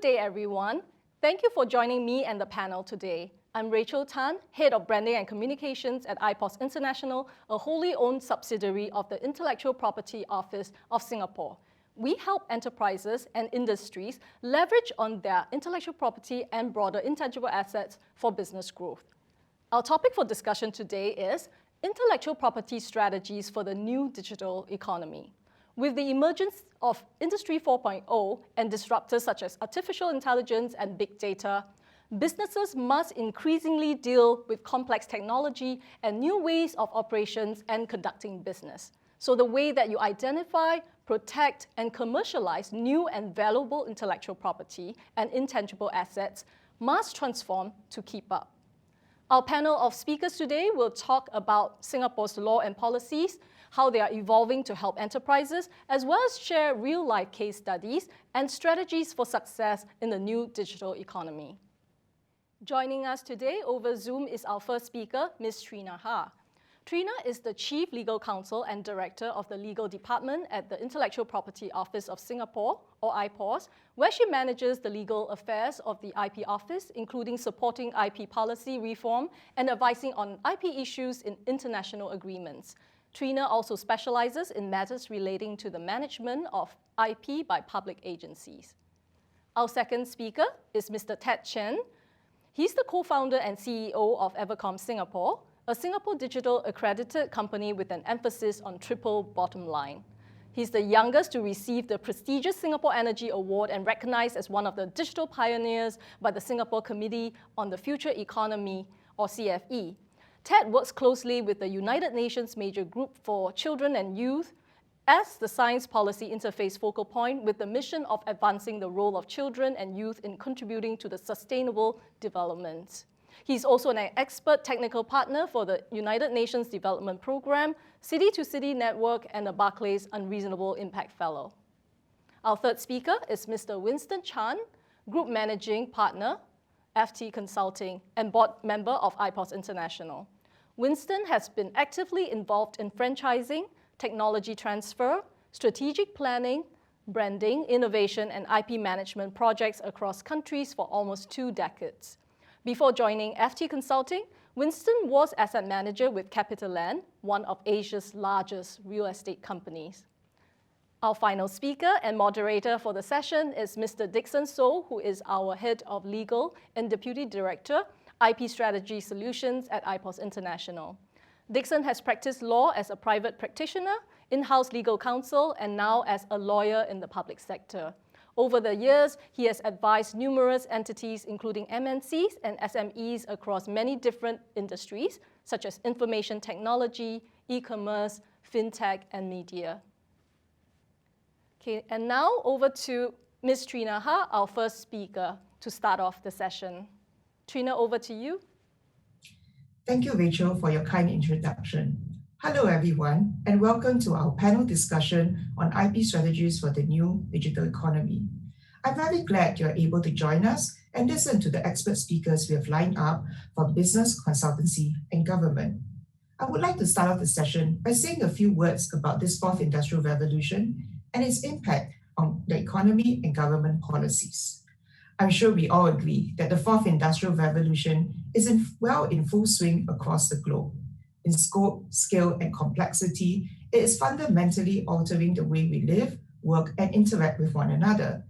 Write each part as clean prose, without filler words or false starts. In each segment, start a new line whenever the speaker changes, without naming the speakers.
Good day, everyone. Thank you for joining me and the panel today. I'm Rachel Tan, Head of Branding and Communications at IPOS International, a wholly owned subsidiary of the Intellectual Property Office of Singapore. We help enterprises and industries leverage on their intellectual property and broader intangible assets for business growth. Our topic for discussion today is intellectual property strategies for the new digital economy. With the emergence of Industry 4.0 and disruptors such as artificial intelligence and big data, businesses must increasingly deal with complex technology and new ways of operations and conducting business. So the way that you identify, protect, and commercialize new and valuable intellectual property and intangible assets must transform to keep up. Our panel of speakers today will talk about Singapore's law and policies, how they are evolving to help enterprises, as well as share real-life case studies and strategies for success in the new digital economy. Joining us today over Zoom is our first speaker, Ms. Trina Ha. Trina is the Chief Legal Counsel and Director of the Legal Department at the Intellectual Property Office of Singapore, or IPOS, where she manages the legal affairs of the IP Office, including supporting IP policy reform and advising on IP issues in international agreements. Trina also specializes in matters relating to the management of IP by public agencies. Our second speaker is Mr. Chen. He's the co-founder and CEO of Evercomm Singapore, a Singapore digital accredited company with an emphasis on triple bottom line. He's the youngest to receive the prestigious Singapore Energy Award and recognized as one of the digital pioneers by the Singapore Committee on the Future Economy, or CFE. Ted works closely with the United Nations Major Group for Children and Youth as the science policy interface focal point with the mission of advancing the role of children and youth in contributing to the sustainable development. He's also an expert technical partner for the United Nations Development Programme, City to City Network, and the Barclays Unreasonable Impact Fellow. Our third speaker is Mr. Winston Chan, Group Managing Partner, FT Consulting, and board member of IPOS International. Winston has been actively involved in franchising, technology transfer, strategic planning, branding, innovation, and IP management projects across countries for almost 2 decades. Before joining FT Consulting, Winston was asset manager with CapitaLand, one of Asia's largest real estate companies. Our final speaker and moderator for the session is Mr. Dixon Soh, who is our Head of Legal and Deputy Director, IP Strategy Solutions at IPOS International. Dixon has practiced law as a private practitioner, in-house legal counsel, and now as a lawyer in the public sector. Over the years, he has advised numerous entities, including MNCs and SMEs across many different industries, such as information technology, e-commerce, fintech, and media. Okay, and now over to Ms. Trina Ha, our first speaker, to start off the session. Trina, over to you.
Thank you, Rachel, for your kind introduction. Hello, everyone, and welcome to our panel discussion on IP strategies for the new digital economy. I'm very glad you're able to join us and listen to the expert speakers we have lined up for business, consultancy, and government. I would like to start off the session by saying a few words about this fourth industrial revolution and its impact on the economy and government policies. I'm sure we all agree that the fourth industrial revolution is in full swing across the globe. In scope, scale, and complexity, it is fundamentally altering the way we live, work, and interact with one another.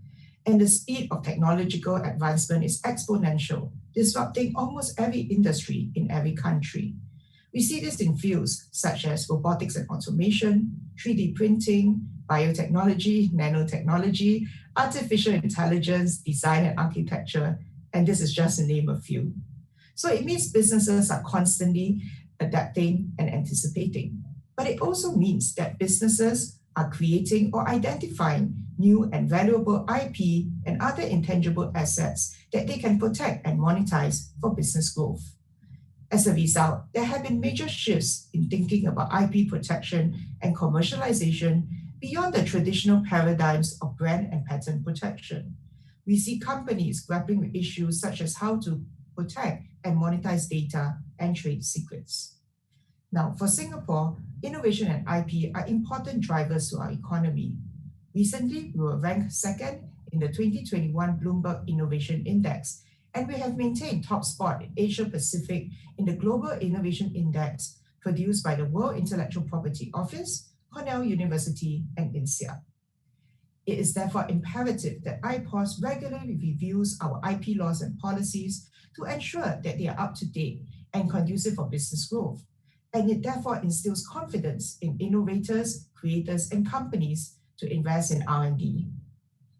And the speed of technological advancement is exponential, disrupting almost every industry in every country. We see this in fields such as robotics and automation, 3D printing, biotechnology, nanotechnology, artificial intelligence, design and architecture, and this is just to name a few. So it means businesses are constantly adapting and anticipating. But it also means that businesses are creating or identifying new and valuable IP and other intangible assets that they can protect and monetize for business growth. As a result, there have been major shifts in thinking about IP protection and commercialization beyond the traditional paradigms of brand and patent protection. We see companies grappling with issues such as how to protect and monetize data and trade secrets. Now, for Singapore, innovation and IP are important drivers to our economy. Recently, we were ranked second in the 2021 Bloomberg Innovation Index, and we have maintained top spot in Asia Pacific in the Global Innovation Index produced by the World Intellectual Property Office, Cornell University, and INSEAD. It is therefore imperative that IPOS regularly reviews our IP laws and policies to ensure that they are up to date and conducive for business growth. And it therefore instills confidence in innovators, creators, and companies to invest in R&D.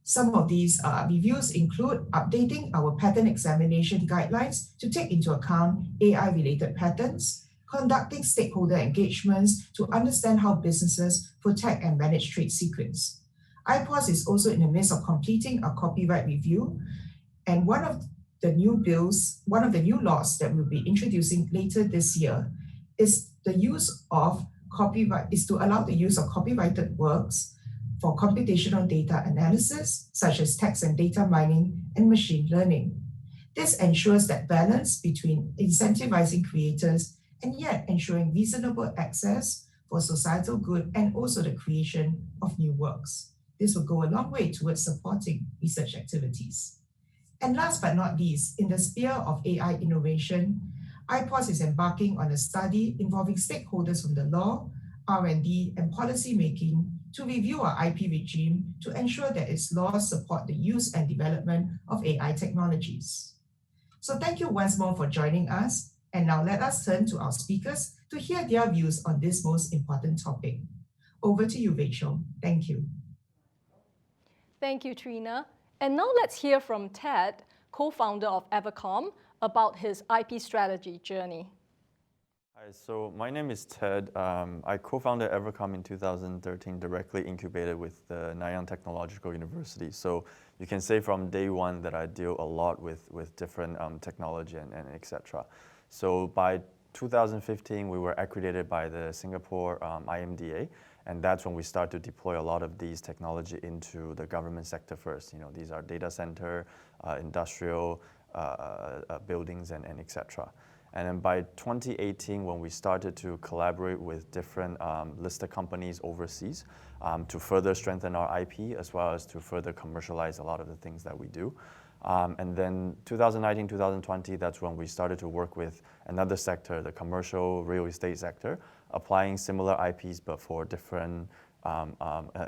Some of these reviews include updating our patent examination guidelines to take into account AI-related patents, conducting stakeholder engagements to understand how businesses protect and manage trade secrets. IPOS is also in the midst of completing a copyright review, and one of the new laws that we'll be introducing later this year is to allow the use of copyrighted works for computational data analysis, such as text and data mining and machine learning. This ensures that balance between incentivizing creators and yet ensuring reasonable access for societal good and also the creation of new works. This will go a long way towards supporting research activities. And last but not least, in the sphere of AI innovation, IPOS is embarking on a study involving stakeholders from the law, R&D, and policy making to review our IP regime to ensure that its laws support the use and development of AI technologies. So thank you once more for joining us. And now let us turn to our speakers to hear their views on this most important topic. Over to you, Rachel. Thank you.
Thank you, Trina. And now let's hear from Ted, co-founder of Evercomm, about his IP strategy journey.
Hi, so my name is Ted. I co-founded Evercomm in 2013, directly incubated with the Nanyang Technological University. So you can say from day one that I deal a lot with different technology and et cetera. So by 2015, we were accredited by the Singapore IMDA, and that's when we start to deploy a lot of these technology into the government sector first. These are data center, industrial buildings, and et cetera. And then by 2018, when we started to collaborate with different listed companies overseas to further strengthen our IP, as well as to further commercialize a lot of the things that we do. And then 2019, 2020, that's when we started to work with another sector, the commercial real estate sector, applying similar IPs but for different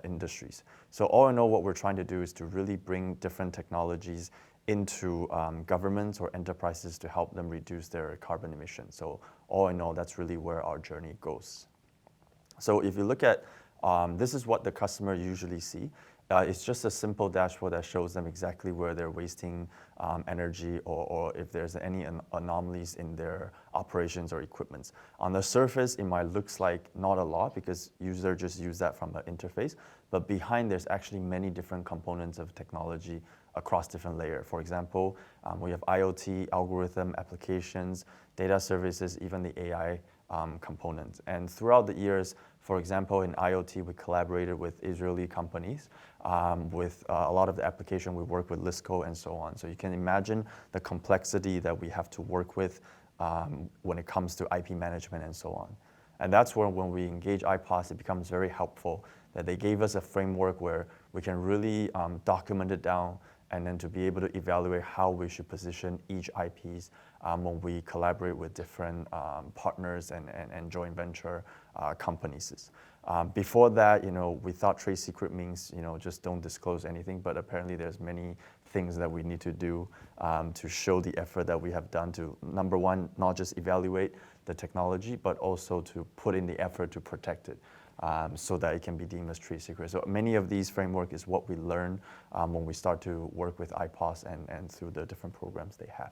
industries. So all in all, what we're trying to do is to really bring different technologies into governments or enterprises to help them reduce their carbon emissions. So all in all, that's really where our journey goes. So if you look at, this is what the customer usually see. It's just a simple dashboard that shows them exactly where they're wasting energy or if there's any anomalies in their operations or equipments. On the surface, it might look like not a lot because users just use that from the interface, but behind there's actually many different components of technology across different layers. For example, we have IoT, algorithm, applications, data services, even the AI components. And throughout the years, for example, in IoT, we collaborated with Israeli companies. With a lot of the application, we work with Lisco and so on. So you can imagine the complexity that we have to work with when it comes to IP management and so on. And that's where when we engage IPOS, it becomes very helpful that they gave us a framework where we can really document it down and then to be able to evaluate how we should position each IPs when we collaborate with different partners and joint venture companies. Before that, we thought trade secret means, just don't disclose anything, but apparently there's many things that we need to do to show the effort that we have done to, number one, not just evaluate the technology, but also to put in the effort to protect it. So that it can be deemed as trade secret. So many of these framework is what we learn when we start to work with IPOS and through the different programs they have.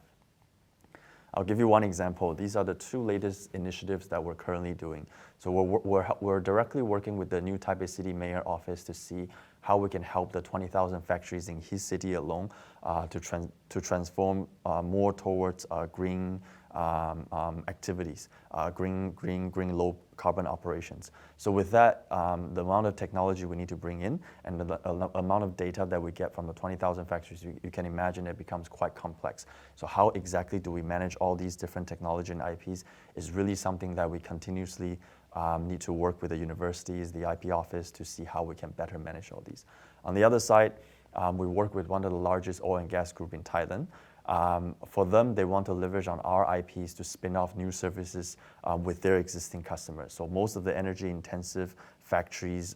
I'll give you one example. These are the two latest initiatives that we're currently doing. So we're directly working with the new Taipei City Mayor Office to see how we can help the 20,000 factories in his city alone to transform more towards green activities, green low carbon operations. So with that, the amount of technology we need to bring in and the amount of data that we get from the 20,000 factories, you can imagine it becomes quite complex. So how exactly do we manage all these different technology and IPs is really something that we continuously need to work with the universities, the IP office to see how we can better manage all these. On the other side, We work with one of the largest oil and gas group in Thailand. For them, they want to leverage on our IPs to spin off new services with their existing customers. So most of the energy-intensive factories,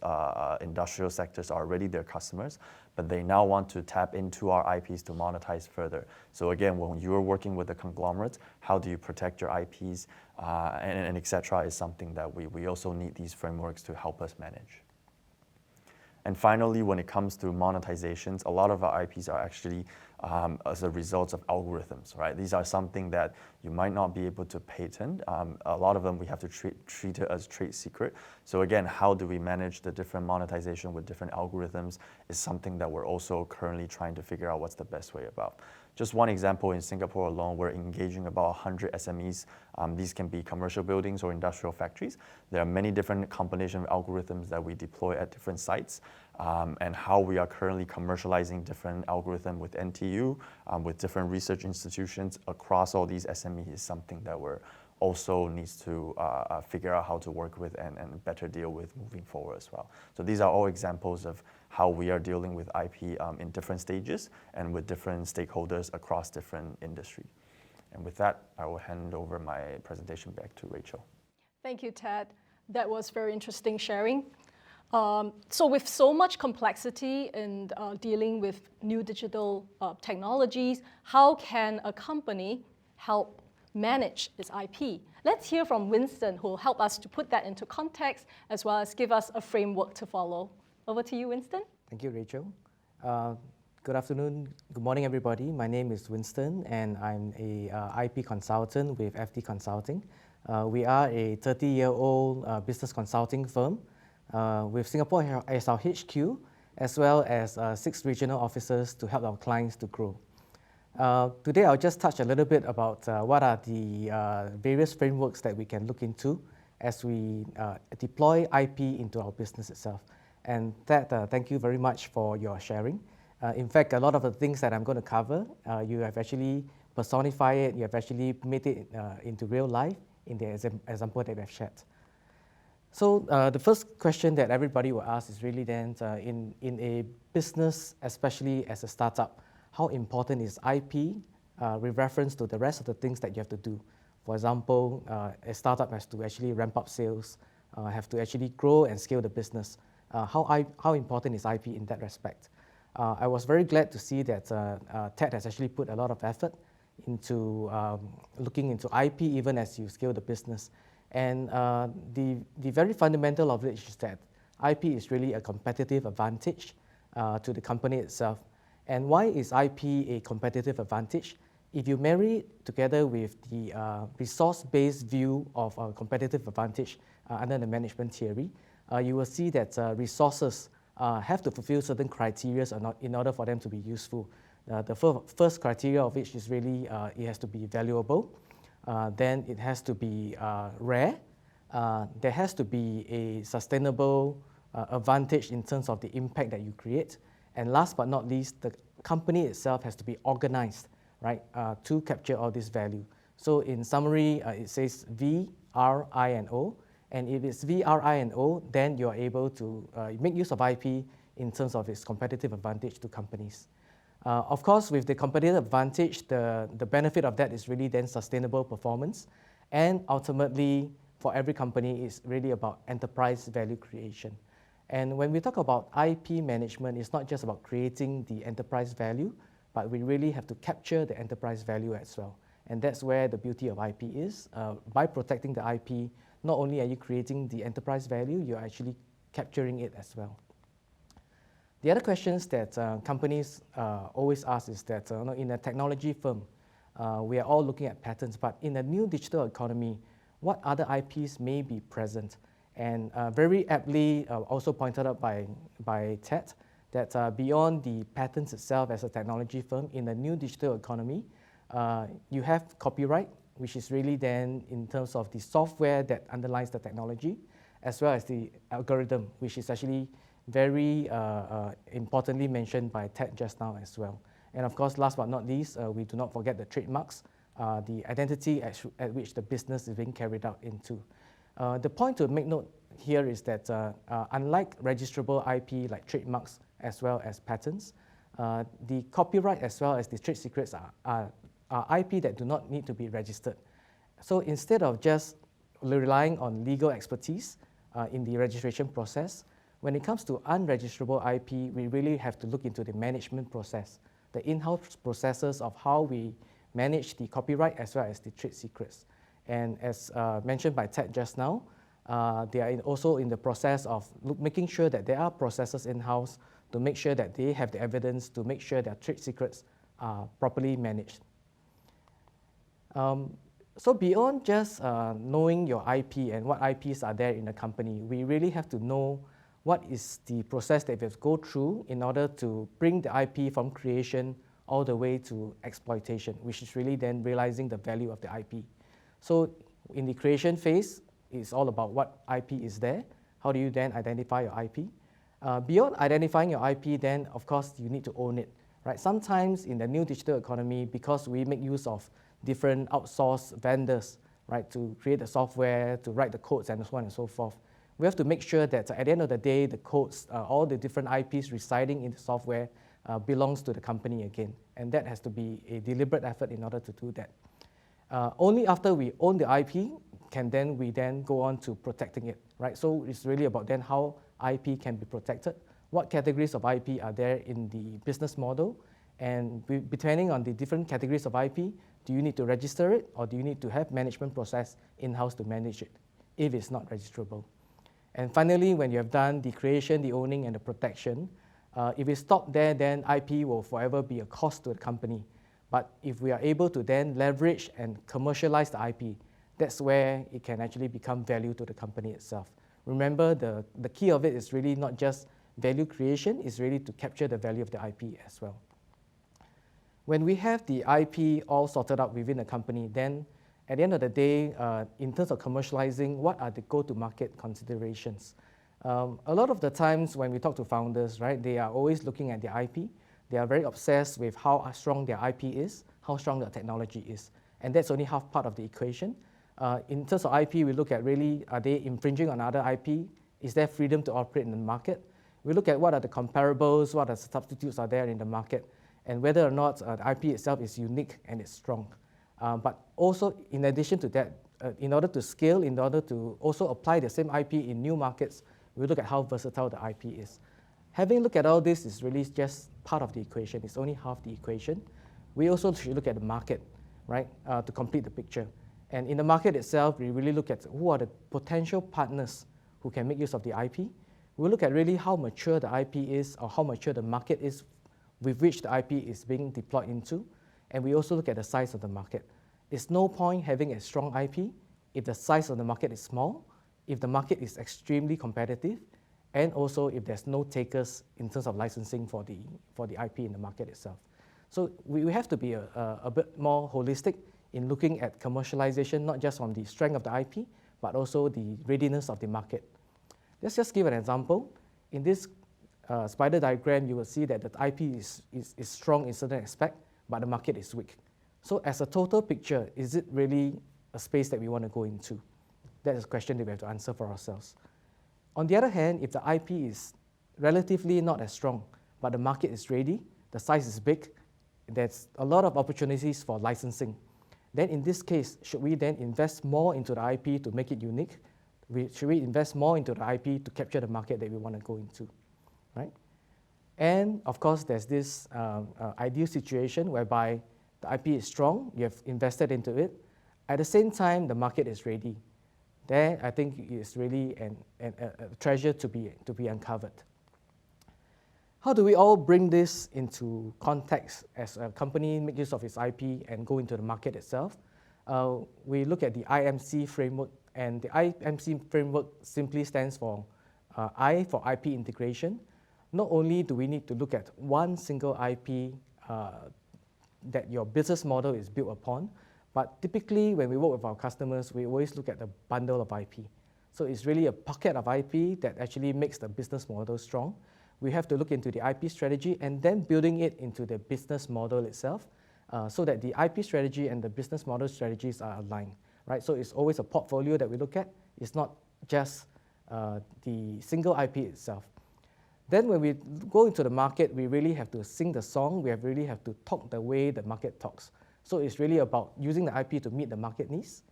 industrial sectors are already their customers, but they now want to tap into our IPs to monetize further. So again, when you're working with a conglomerate, how do you protect your IPs and et cetera is something that we also need these frameworks to help us manage. And finally, when it comes to monetizations, a lot of our IPs are actually as a result of algorithms, right? These are something that you might not be able to patent. A lot of them we have to treat it as trade secret. So again, how do we manage the different monetization with different algorithms is something that we're also currently trying to figure out what's the best way about. Just one example, in Singapore alone, we're engaging about 100 SMEs. These can be commercial buildings or industrial factories. There are many different combination of algorithms that we deploy at different sites, and how we are currently commercializing different algorithms with NTU, with different research institutions across all these SMEs is something that we're also needs to figure out how to work with and better deal with moving forward as well. So these are all examples of how we are dealing with IP in different stages and with different stakeholders across different industry. And with that, I will hand over my presentation back to Rachel.
Thank you, Ted. That was very interesting sharing. So with so much complexity in dealing with new digital technologies, how can a company help manage its IP? Let's hear from Winston, who will help us to put that into context, as well as give us a framework to follow. Over to you, Winston.
Thank you, Rachel. Good afternoon, good morning, everybody. My name is Winston, and I'm a IP consultant with FD Consulting. We are a 30-year-old business consulting firm with Singapore as our HQ, as well as 6 regional offices to help our clients to grow. Today, I'll just touch a little bit about what are the various frameworks that we can look into as we deploy IP into our business itself. And that, thank you very much for your sharing. In fact, a lot of the things that I'm going to cover, you have actually personified it, you have actually made it into real life in the example that we've shared. So the first question that everybody will ask is really then, in a business, especially as a startup, how important is IP with reference to the rest of the things that you have to do? For example, a startup has to actually ramp up sales, have to actually grow and scale the business. How important is IP in that respect? I was very glad to see that Ted has actually put a lot of effort into looking into IP even as you scale the business. And the very fundamental of it is that IP is really a competitive advantage to the company itself. And why is IP a competitive advantage? If you marry it together with the resource-based view of a competitive advantage under the management theory, you will see that resources have to fulfill certain criteria in order for them to be useful. The first criteria of which is really it has to be valuable, then it has to be rare, there has to be a sustainable advantage in terms of the impact that you create, and last but not least, the company itself has to be organized, right, to capture all this value. So in summary, it says V, R, I, and O. And if it's V, R, I, and O, then you're able to make use of IP in terms of its competitive advantage to companies. Of course, with the competitive advantage, the benefit of that is really then sustainable performance. And ultimately, for every company, it's really about enterprise value creation. And when we talk about IP management, it's not just about creating the enterprise value, but we really have to capture the enterprise value as well. And that's where the beauty of IP is. By protecting the IP, not only are you creating the enterprise value, you're actually capturing it as well. The other questions that companies always ask is that in a technology firm, we are all looking at patents, but in a new digital economy, what other IPs may be present? And very aptly also pointed out by Ted, that beyond the patents itself as a technology firm, in a new digital economy, you have copyright, which is really then in terms of the software that underlies the technology, as well as the algorithm, which is actually very importantly mentioned by Ted just now as well. And of course, last but not least, we do not forget the trademarks, the identity at which the business is being carried out into. The point to make note here is that unlike registrable IP like trademarks as well as patents, The copyright as well as the trade secrets are IP that do not need to be registered. So instead of just relying on legal expertise in the registration process, when it comes to unregisterable IP, we really have to look into the management process, the in-house processes of how we manage the copyright as well as the trade secrets. And as mentioned by Ted just now, they are also in the process of making sure that there are processes in-house to make sure that they have the evidence to make sure that trade secrets are properly managed. So beyond just knowing your IP and what IPs are there in a company, we really have to know what is the process that we have to go through in order to bring the IP from creation all the way to exploitation, which is really then realizing the value of the IP. So in the creation phase, it's all about what IP is there. How do you then identify your IP? Beyond identifying your IP, then of course you need to own it, right? Sometimes in the new digital economy, because we make use of different outsourced vendors, right, to create the software, to write the codes and so on and so forth, we have to make sure that at the end of the day, the codes, all the different IPs residing in the software belongs to the company again. And that has to be a deliberate effort in order to do that. Only after we own the IP can we then go on to protecting it, right? So it's really about then how IP can be protected, what categories of IP are there in the business model, and depending on the different categories of IP, do you need to register it or do you need to have management process in-house to manage it if it's not registerable? And finally, when you have done the creation, the owning, and the protection, if we stop there, then IP will forever be a cost to the company. But if we are able to then leverage and commercialize the IP, that's where it can actually become value to the company itself. Remember, the key of it is really not just value creation, it's really to capture the value of the IP as well. When we have the IP all sorted out within the company, then at the end of the day, in terms of commercializing, what are the go-to-market considerations? A lot of the times when we talk to founders, right, they are always looking at their IP. They are very obsessed with how strong their IP is, how strong their technology is. And that's only half part of the equation. In terms of IP, we look at really, are they infringing on other IP? Is there freedom to operate in the market? We look at what are the comparables, what are the substitutes are there in the market, and whether or not the IP itself is unique and it's strong. But also, in addition to that, in order to scale, in order to also apply the same IP in new markets, we look at how versatile the IP is. Having looked at all this is really just part of the equation. It's only half the equation. We also should look at the market, right, to complete the picture. And in the market itself, we really look at who are the potential partners who can make use of the IP. We look at really how mature the IP is or how mature the market is with which the IP is being deployed into. And we also look at the size of the market. It's no point having a strong IP if the size of the market is small, if the market is extremely competitive, and also if there's no takers in terms of licensing for the IP in the market itself. So we have to be a bit more holistic in looking at commercialization, not just from the strength of the IP, but also the readiness of the market. Let's just give an example. In this spider diagram, you will see that the IP is strong in certain aspect, but the market is weak. So as a total picture, is it really a space that we want to go into? That is a question that we have to answer for ourselves. On the other hand, if the IP is relatively not as strong, but the market is ready, the size is big, there's a lot of opportunities for licensing. Then in this case, should we then invest more into the IP to make it unique? Should we invest more into the IP to capture the market that we want to go into, right? And of course, there's this ideal situation whereby the IP is strong, you have invested into it. At the same time, the market is ready. There, I think is really a treasure to be uncovered. How do we all bring this into context as a company make use of its IP and go into the market itself? We look at the IMC framework, and the IMC framework simply stands for I for IP integration. Not only do we need to look at one single IP that your business model is built upon, but typically when we work with our customers, we always look at the bundle of IP. So it's really a pocket of IP that actually makes the business model strong. We have to look into the IP strategy and then building it into the business model itself so that the IP strategy and the business model strategies are aligned, right? So it's always a portfolio that we look at. It's not just the single IP itself. Then when we go into the market, we really have to sing the song, really have to talk the way the market talks. So it's really about using the IP to meet the market needs,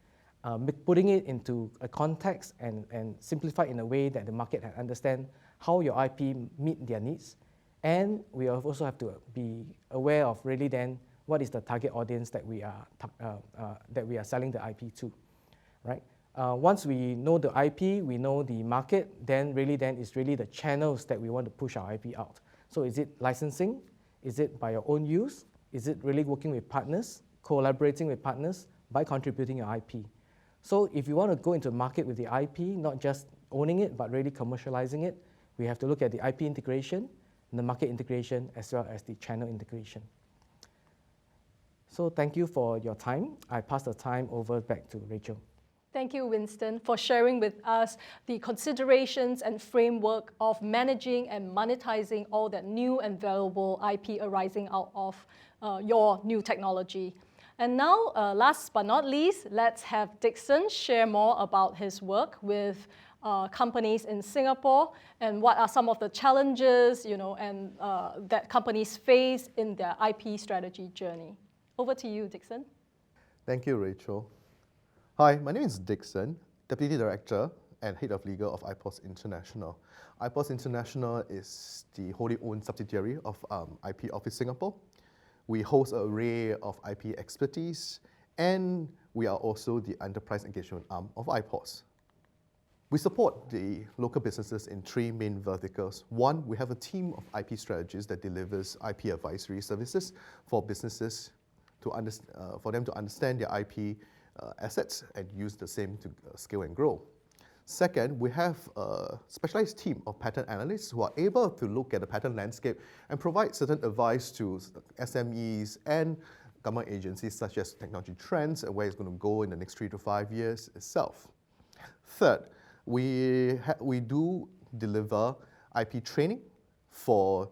putting it into a context and simplify in a way that the market can understand how your IP meet their needs. And we also have to be aware of really then what is the target audience that we are selling the IP to, right? Once we know the IP, we know the market, then it's really the channels that we want to push our IP out. So is it licensing? Is it by your own use? Is it really working with partners, collaborating with partners by contributing your IP? So if you want to go into market with the IP, not just owning it, but really commercializing it, we have to look at the IP integration, the market integration, as well as the channel integration. So thank you for your time. I pass the time over back to Rachel.
Thank you, Winston, for sharing with us the considerations and framework of managing and monetizing all that new and valuable IP arising out of your new technology. And now, last but not least, let's have Dixon share more about his work with companies in Singapore and what are some of the challenges, that companies face in their IP strategy journey. Over to you, Dixon.
Thank you, Rachel. Hi, my name is Dixon, Deputy Director and Head of Legal of IPOS International. IPOS International is the wholly owned subsidiary of IP Office Singapore. We host an array of IP expertise, and we are also the enterprise engagement arm of IPOS. We support the local businesses in three main verticals. One, we have a team of IP strategists that delivers IP advisory services for businesses for them to understand their IP assets and use the same to scale and grow. Second, we have a specialized team of patent analysts who are able to look at the patent landscape and provide certain advice to SMEs and government agencies such as technology trends and where it's going to go in the next 3 to 5 years itself. Third, we do deliver IP training for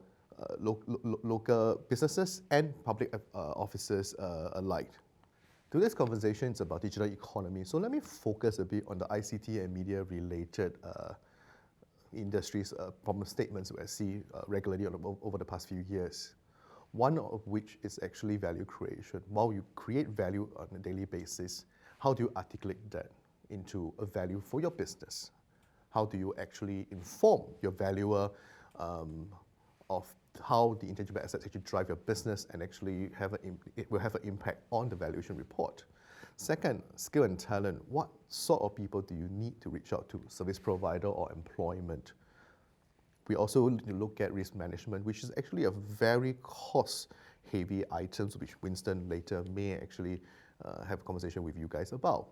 local businesses and public officers alike. Today's conversation is about digital economy, so let me focus a bit on the ICT and media related industries problem statements we see regularly over the past few years. One of which is actually value creation. While you create value on a daily basis, how do you articulate that into a value for your business? How do you actually inform your valuer of how the intangible assets actually drive your business and actually it will have an impact on the valuation report? Second, skill and talent. What sort of people do you need to reach out to, service provider or employment? We also look at risk management, which is actually a very cost-heavy item, which Winston later may actually have a conversation with you guys about.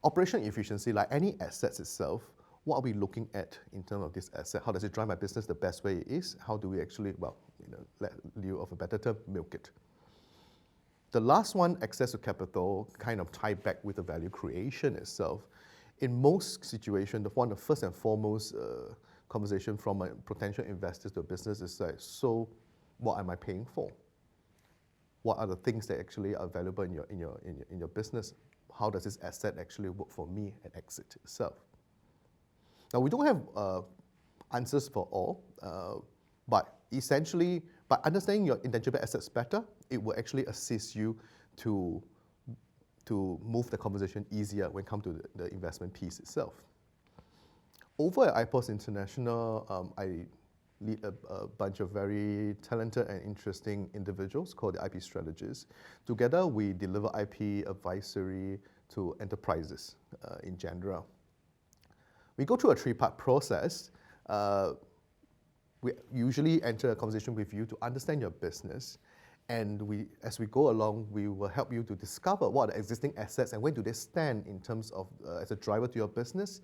Operation efficiency, like any assets itself, what are we looking at in terms of this asset? How does it drive my business the best way it is? How do we actually, let lieu of a better term, milk it? The last one, access to capital, kind of tied back with the value creation itself. In most situations, the first and foremost conversation from a potential investor to a business is like, so what am I paying for? What are the things that actually are valuable in your business? How does this asset actually work for me at exit itself? Now, we don't have answers for all, but essentially, by understanding your intangible assets better, it will actually assist you to move the conversation easier when it comes to the investment piece itself. Over at IPOS International, I lead a bunch of very talented and interesting individuals called the IP strategists. Together, we deliver IP advisory to enterprises in general. We go through a 3-part process. We usually enter a conversation with you to understand your business. And as we go along, we will help you to discover what are the existing assets and where do they stand in terms of as a driver to your business,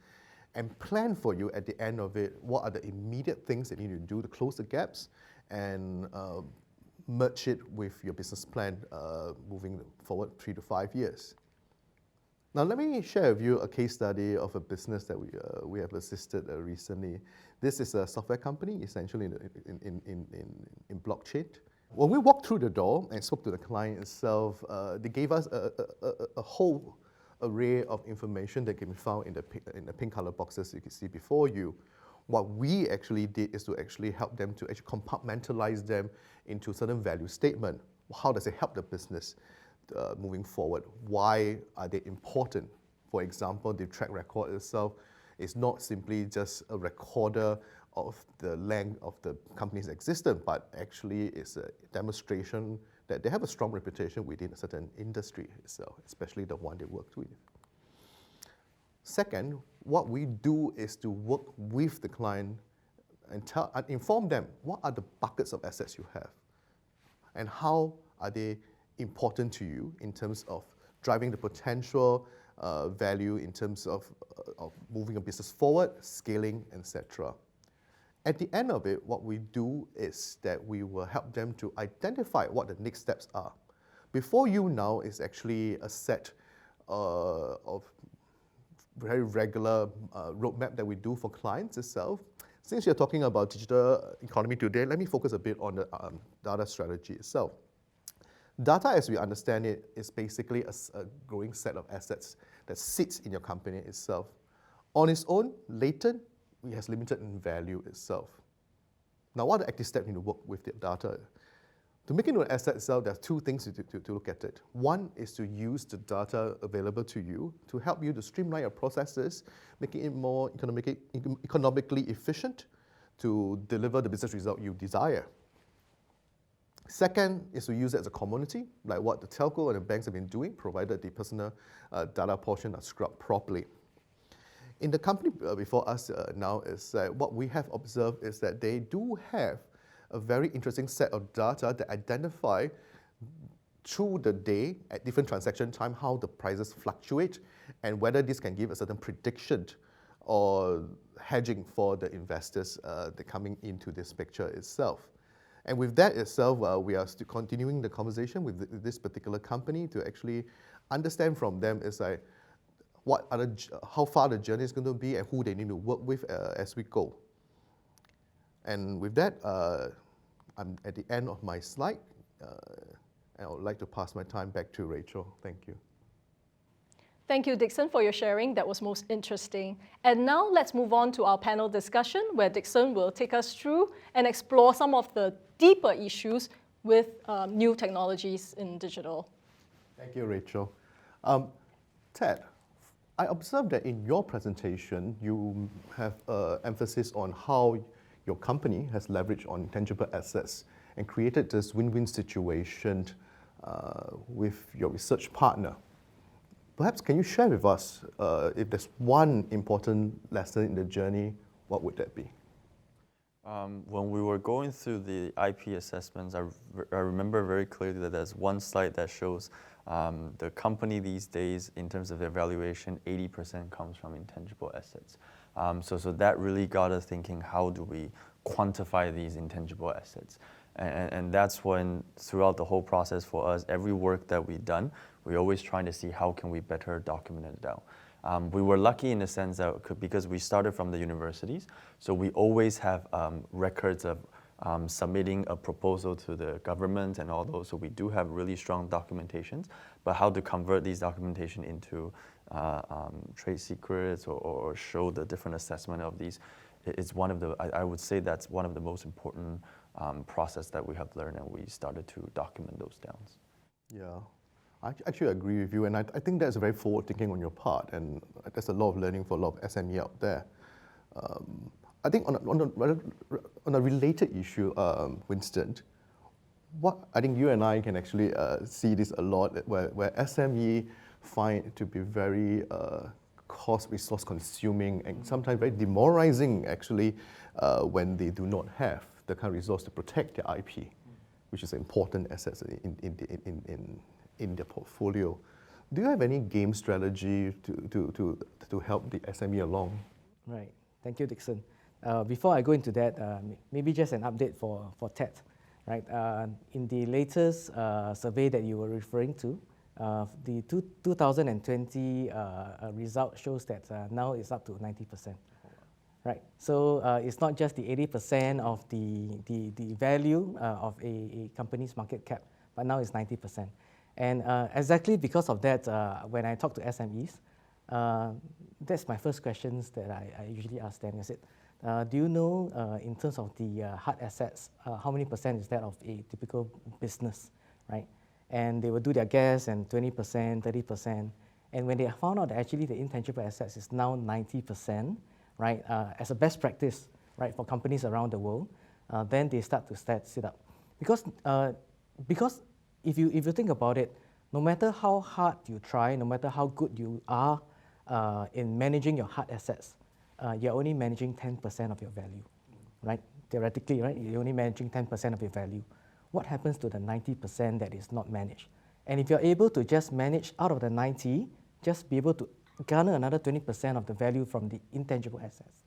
and plan for you at the end of it, what are the immediate things that you need to do to close the gaps and merge it with your business plan moving forward 3 to 5 years. Now, let me share with you a case study of a business that we have assisted recently. This is a software company, essentially in blockchain. When we walked through the door and spoke to the client itself, they gave us a whole array of information that can be found in the pink color boxes you can see before you. What we actually did is to actually help them to actually compartmentalize them into certain value statement. How does it help the business moving forward? Why are they important? For example, the track record itself is not simply just a recorder of the length of the company's existence, but actually is a demonstration that they have a strong reputation within a certain industry itself, especially the one they worked with. Second, what we do is to work with the client and inform them what are the buckets of assets you have and how are they important to you in terms of driving the potential value in terms of moving a business forward, scaling, etc. At the end of it, what we do is that we will help them to identify what the next steps are. Before you now is actually a set of very regular roadmap that we do for clients itself. Since you're talking about digital economy today, let me focus a bit on the data strategy itself. Data, as we understand it, is basically a growing set of assets that sits in your company itself. On its own, latent, it has limited in value itself. Now, what are the active steps you need to work with the data? To make it into an asset itself, there are two things to look at it. One is to use the data available to you to help you to streamline your processes, making it more economically efficient to deliver the business result you desire. Second is to use it as a commodity, like what the telco and the banks have been doing, provided the personal data portion are scrubbed properly. In the company before us now, is what we have observed is that they do have a very interesting set of data that identify through the day at different transaction time how the prices fluctuate and whether this can give a certain prediction or hedging for the investors that coming into this picture itself. And with that itself, we are still continuing the conversation with this particular company to actually understand from them is like how far the journey is going to be and who they need to work with as we go. And with that, I'm at the end of my slide, and I would like to pass my time back to Rachel. Thank you.
Thank you, Dixon, for your sharing. That was most interesting. And now let's move on to our panel discussion, where Dixon will take us through and explore some of the deeper issues with new technologies in digital.
Thank you, Rachel. Ted, I observed that in your presentation, you have emphasis on how your company has leveraged on intangible assets and created this win-win situation with your research partner. Perhaps can you share with us if there's one important lesson in the journey, what would that be?
When we were going through the IP assessments, I remember very clearly that there's one slide that shows the company these days, in terms of their valuation, 80% comes from intangible assets. So that really got us thinking, how do we quantify these intangible assets? And that's when, throughout the whole process for us, every work that we've done, we're always trying to see how can we better document it down. We were lucky in the sense that because we started from the universities, so we always have records of submitting a proposal to the government and all those. So we do have really strong documentations, but how to convert these documentation into trade secrets or show the different assessment of these is one of the, I would say that's one of the most important process that we have learned, and we started to document those downs.
Yeah. I actually agree with you, and I think that's very forward thinking on your part, and there's a lot of learning for a lot of SME out there. I think on a related issue, Winston, what I think you and I can actually see this a lot, where SME find it to be very cost resource consuming and sometimes very demoralizing actually when they do not have the kind of resource to protect their IP, which is an important asset in their portfolio. Do you have any game strategy to help the SME along?
Right. Thank you, Dixon. Before I go into that, maybe just an update for TED. Right. In the latest survey that you were referring to, the 2020 result shows that now it's up to 90%. Right. So it's not just the 80% of the value of a company's market cap, but now it's 90%. And exactly because of that, when I talk to SMEs, that's my first questions that I usually ask them. Is it, Do you know, in terms of the hard assets, how many percent is that of a typical business, right? And they will do their guess and 20%, 30%. And when they found out that actually the intangible assets is now 90%, right, as a best practice, right, for companies around the world, then they start to sit up. Because if you think about it, no matter how hard you try, no matter how good you are in managing your hard assets, you're only managing 10% of your value, right? Theoretically, right, you're only managing 10% of your value. What happens to the 90% that is not managed? And if you're able to just manage out of the 90, just be able to garner another 20% of the value from the intangible assets.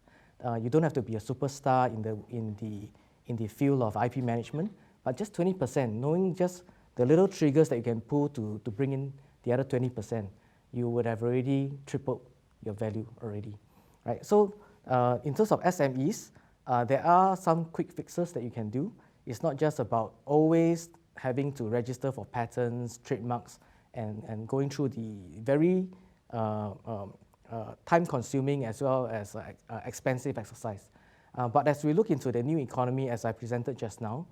You don't have to be a superstar in the field of IP management, but just 20%, knowing just the little triggers that you can pull to bring in the other 20%, you would have already tripled your value already, right? So in terms of SMEs, there are some quick fixes that you can do. It's not just about always having to register for patents, trademarks, and going through the very time-consuming as well as expensive exercise. But as we look into the new economy, as I presented just now,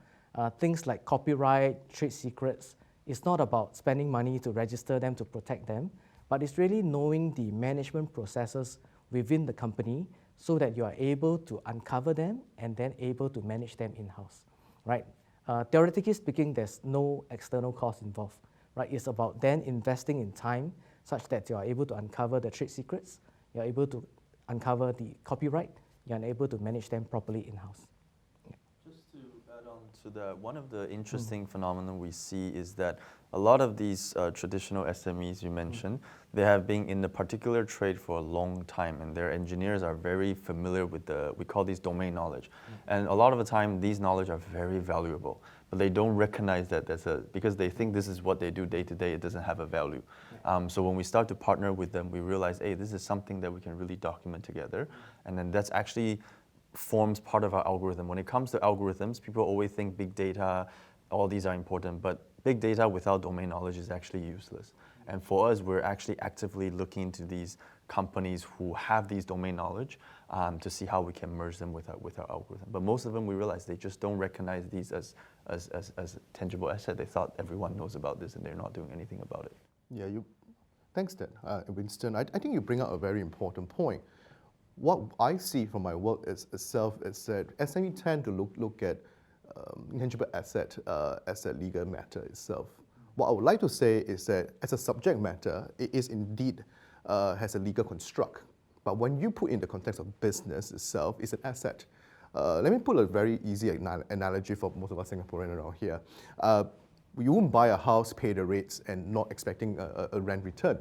things like copyright, trade secrets, it's not about spending money to register them, to protect them, but it's really knowing the management processes within the company so that you are able to uncover them and then able to manage them in-house, right? Theoretically speaking, there's no external cost involved, right? It's about then investing in time such that you are able to uncover the trade secrets, you're able to uncover the copyright, you're able to manage them properly in-house.
Just to add on to that, one of the interesting phenomena we see is that a lot of these traditional SMEs you mentioned, they have been in the particular trade for a long time, and their engineers are very familiar with we call these domain knowledge. And a lot of the time, these knowledge are very valuable, but they don't recognize that because they think this is what they do day to day, it doesn't have a value. So when we start to partner with them, we realize, hey, this is something that we can really document together, and then that's actually forms part of our algorithm. When it comes to algorithms, people always think big data, all these are important, but big data without domain knowledge is actually useless. And for us, we're actually actively looking into these companies who have these domain knowledge to see how we can merge them with our algorithm. But most of them, we realize they just don't recognize these as tangible asset. They thought everyone knows about this and they're not doing anything about it.
Yeah, thanks, Winston. I think you bring up a very important point. What I see from my work itself is that SME tend to look at intangible asset as a legal matter itself. What I would like to say is that as a subject matter, it is indeed has a legal construct. But when you put in the context of business itself, it's an asset. Let me put a very easy analogy for most of us Singaporeans around here. You won't buy a house, pay the rates, and not expecting a rent return.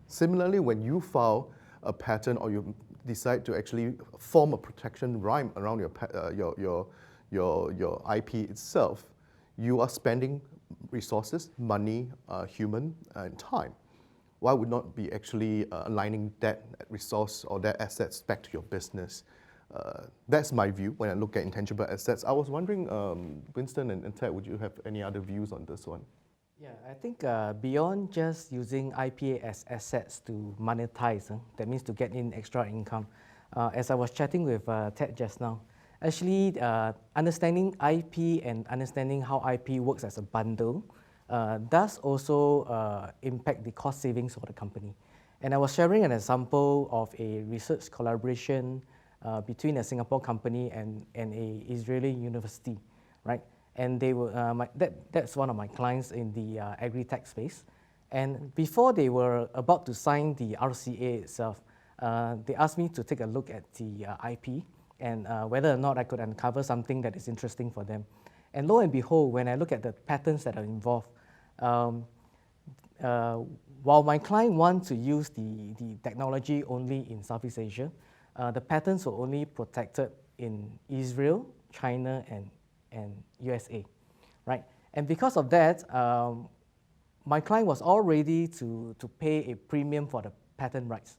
Similarly, when you file a patent or you decide to actually form a protection rhyme around your IP itself, you are spending resources, money, human, and time. Why would not be actually aligning that resource or that assets back to your business? That's my view when I look at intangible assets. I was wondering, Winston and Ted, would you have any other views on this one?
Yeah, I think beyond just using IPA as assets to monetize, that means to get in extra income, as I was chatting with Ted just now, actually understanding IP and understanding how IP works as a bundle does also impact the cost savings for the company. And I was sharing an example of a research collaboration between a Singapore company and a Israeli university, right? And they were that's one of my clients in the agri-tech space. And before they were about to sign the RCA itself, they asked me to take a look at the IP and whether or not I could uncover something that is interesting for them. And lo and behold, when I look at the patents that are involved, while my client wants to use the technology only in Southeast Asia, the patents were only protected in Israel, China, and USA, right? And because of that, my client was all ready to pay a premium for the patent rights.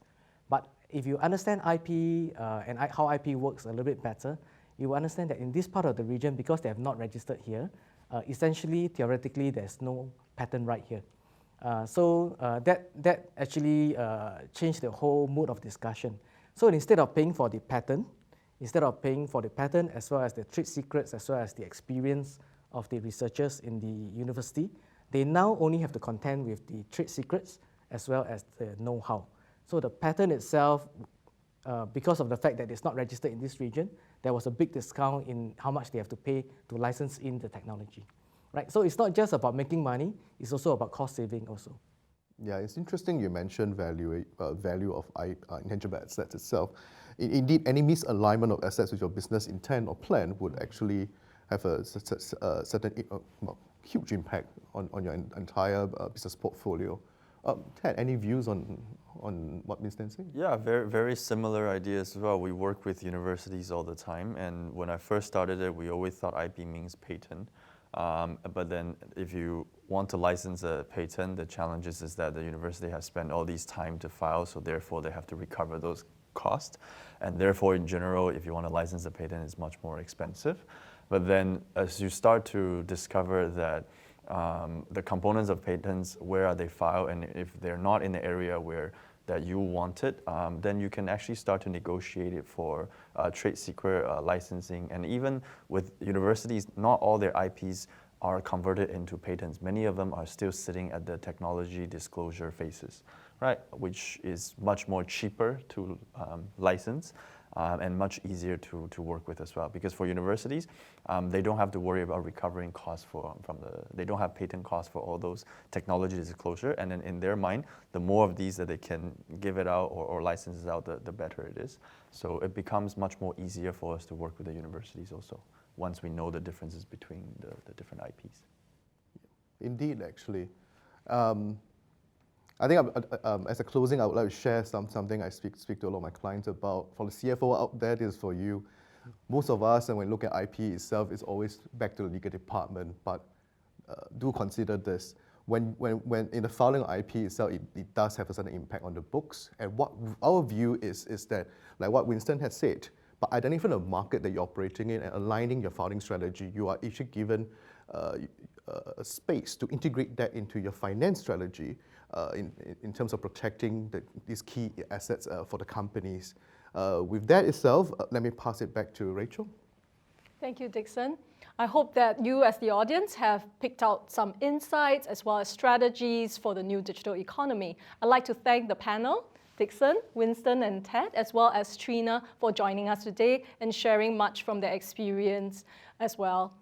But if you understand IP and how IP works a little bit better, you will understand that in this part of the region, because they have not registered here, essentially, theoretically, there's no patent right here. So that actually changed the whole mood of discussion. So instead of paying for the patent, Instead of paying for the patent as well as the trade secrets as well as the experience of the researchers in the university, they now only have to contend with the trade secrets as well as the know-how. So the patent itself, because of the fact that it's not registered in this region, there was a big discount in how much they have to pay to license in the technology. Right? So it's not just about making money, it's also about cost saving also.
Yeah, it's interesting you mentioned value of intangible assets itself. Indeed, any misalignment of assets with your business intent or plan would actually have a certain huge impact on your entire business portfolio. Ted, any views on what Winston said?
Yeah, very similar ideas as well. We work with universities all the time, and when I first started it, we always thought IP means patent. But then if you want to license a patent, the challenge is that the university has spent all these time to file, so therefore they have to recover those costs. And therefore, in general, if you want to license a patent, it's much more expensive. But then as you start to discover that the components of patents, where are they filed, and if they're not in the area where that you want it, then you can actually start to negotiate it for trade secret licensing. And even with universities, not all their IPs are converted into patents. Many of them are still sitting at the technology disclosure phases, right? Which is much more cheaper to license and much easier to work with as well. Because for universities, they don't have to worry about recovering costs they don't have patent costs for all those technology disclosure. And then in their mind, the more of these that they can give it out or license it out, the better it is. So it becomes much more easier for us to work with the universities also, once we know the differences between the different IPs.
Indeed, actually. I think as a closing, I would like to share something I speak to a lot of my clients about. For the CFO out there, this is for you. Most of us, and when we look at IP itself, it's always back to the legal department, but do consider this. When in the filing of IP itself, it does have a certain impact on the books. And what our view is that, like what Winston has said, by identifying the market that you're operating in and aligning your filing strategy, you are actually given a space to integrate that into your finance strategy in terms of protecting these key assets for the companies. With that itself, let me pass it back to Rachel.
Thank you, Dixon. I hope that you as the audience have picked out some insights as well as strategies for the new digital economy. I'd like to thank the panel, Dixon, Winston, and Ted, as well as Trina for joining us today and sharing much from their experience as well.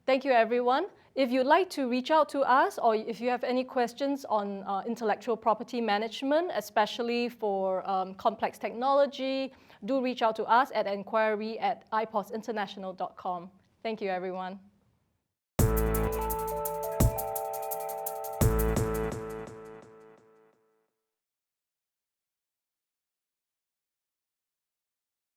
Thank you, everyone. If you'd like to reach out to us, or if you have any questions on intellectual property management, especially for complex technology, do reach out to us at inquiry@iposinternational.com. Thank you, everyone.